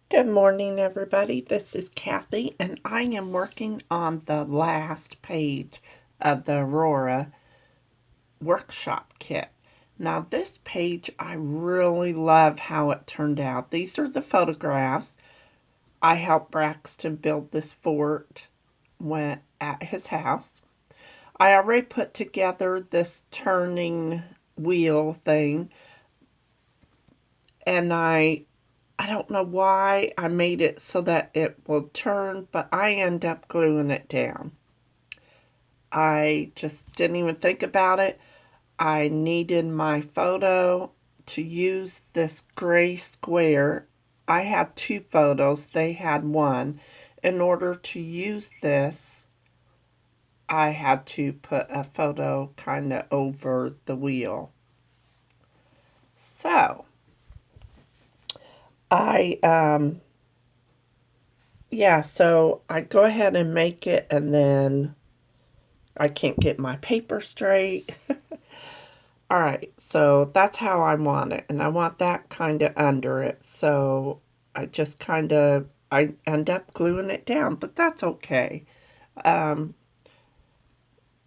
Good morning, everybody. This is Kathy, and I am working on the last page of the Aurora workshop kit. Now, this page, I really love how it turned out. These are the photographs. I helped Braxton build this fort when at his house. I already put together this turning wheel thing, and I don't know why I made it so that it will turn, but I end up gluing it down. I just didn't even think about it. I needed my photo to use this gray square. I had two photos, they had one. In order to use this, I had to put a photo kind of over the wheel. So, I so I go ahead and make it, and then I can't get my paper straight. All right, so that's how I want it, and I want that kind of under it. So I end up gluing it down, but that's okay. Um,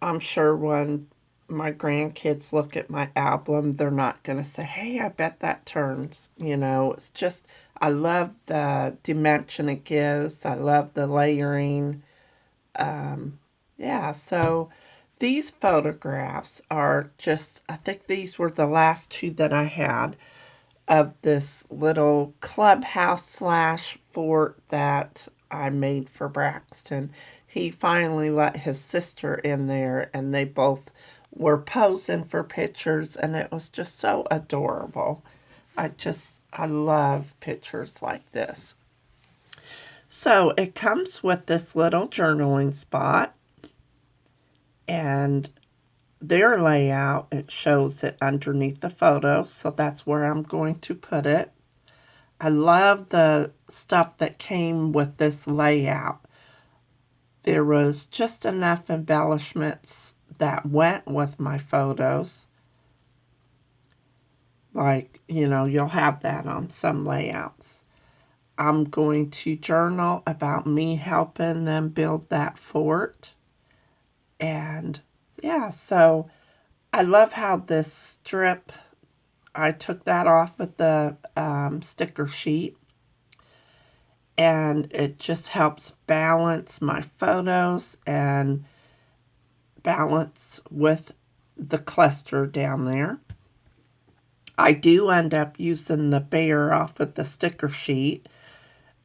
I'm sure when my grandkids look at my album, they're not going to say, "Hey, I bet that turns." It's just I love the dimension it gives. I love the layering. Yeah, so these photographs are just, I think these were the last two that I had of this little clubhouse slash fort that I made for Braxton. He finally let his sister in there, and they both were posing for pictures, and it was just so adorable. I love pictures like this. So it comes with this little journaling spot, and their layout, it shows it underneath the photo, so that's where I'm going to put it. I love the stuff that came with this layout. There was just enough embellishments that went with my photos. Like, you'll have that on some layouts. I'm going to journal about me helping them build that fort. And yeah, so I love how this strip, I took that off with the sticker sheet, and it just helps balance my photos and balance with the cluster down there. I do end up using the bear off of the sticker sheet.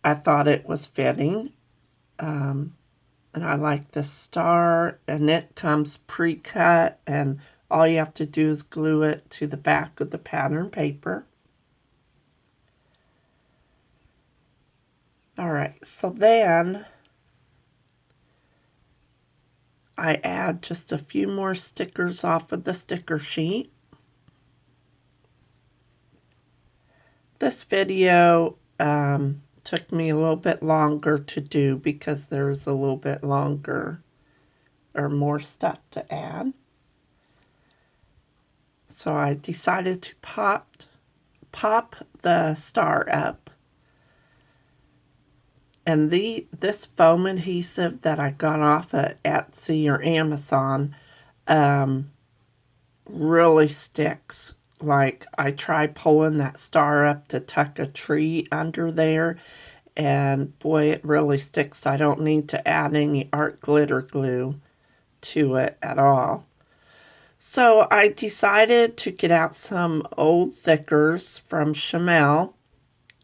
I thought it was fitting. And I like the star, and it comes pre-cut, and all you have to do is glue it to the back of the pattern paper. All right, so then I add just a few more stickers off of the sticker sheet. This video took me a little bit longer to do because there's a little bit longer or more stuff to add. So I decided to pop the star up. And this foam adhesive that I got off at Etsy or Amazon really sticks. Like, I tried pulling that star up to tuck a tree under there, and boy, it really sticks. I don't need to add any art glitter glue to it at all. So I decided to get out some old thickers from Chamel,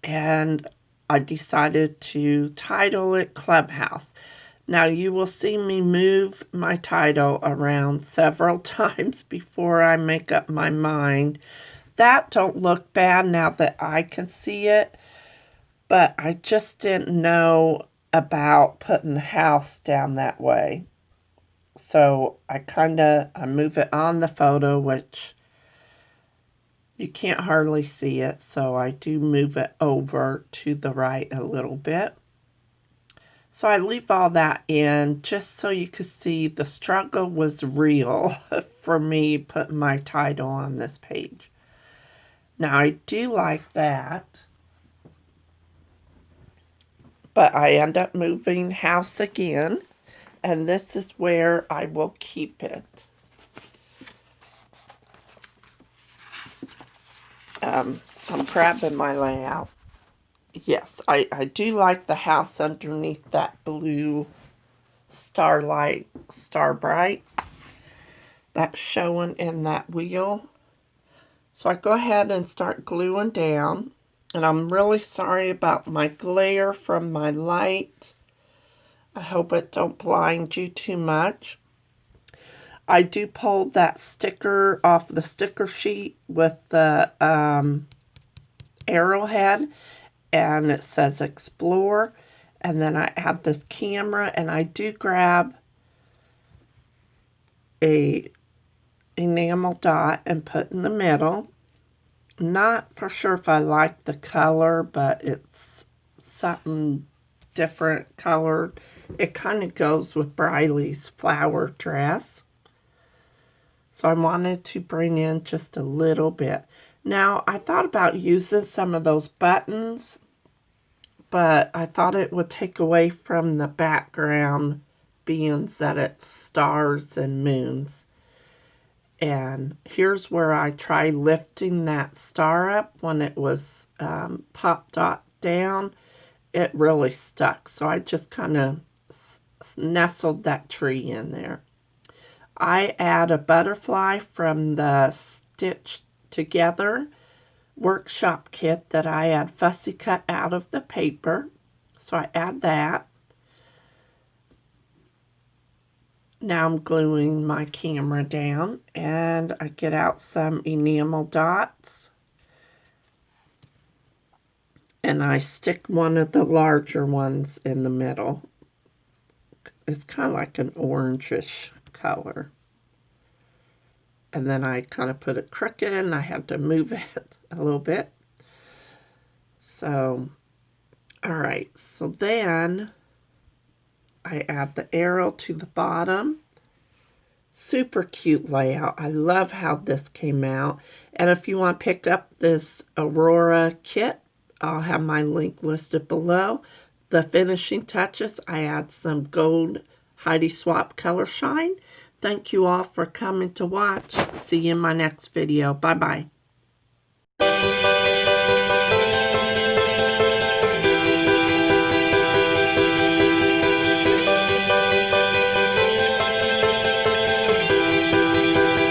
and I decided to title it Clubhouse. Now, you will see me move my title around several times before I make up my mind. That don't look bad now that I can see it, but I just didn't know about putting the house down that way. So I move it on the photo, which you can't hardly see it, so I do move it over to the right a little bit. So I leave all that in just so you could see the struggle was real for me putting my title on this page. Now I do like that. but I end up moving house again, and this is where I will keep it. I'm grabbing my layout. Yes, I do like the house underneath that blue starlight, starbright that's showing in that wheel. So I go ahead and start gluing down. And I'm really sorry about my glare from my light. I hope it don't blind you too much. I do pull that sticker off the sticker sheet with the arrowhead, and it says Explore. And then I have this camera, and I do grab a enamel dot and put in the middle. Not for sure if I like the color, but it's something different colored. It kind of goes with Briley's flower dress. So I wanted to bring in just a little bit. Now, I thought about using some of those buttons, but I thought it would take away from the background, being that it's stars and moons. And here's where I tried lifting that star up when it was popped down. It really stuck. So I just kind of nestled that tree in there. I add a butterfly from the Stitch Together workshop kit that I had fussy cut out of the paper. So I add that. Now I'm gluing my camera down, and I get out some enamel dots, and I stick one of the larger ones in the middle. It's kind of like an orangish color. And then I kind of put it crooked, and I had to move it a little bit. So, all right, so then I add the arrow to the bottom. Super cute layout. I love how this came out. And if you want to pick up this Aurora kit, I'll have my link listed below. The finishing touches, I add some gold Heidi Swapp color shine. Thank you all for coming to watch. See you in my next video. Bye-bye.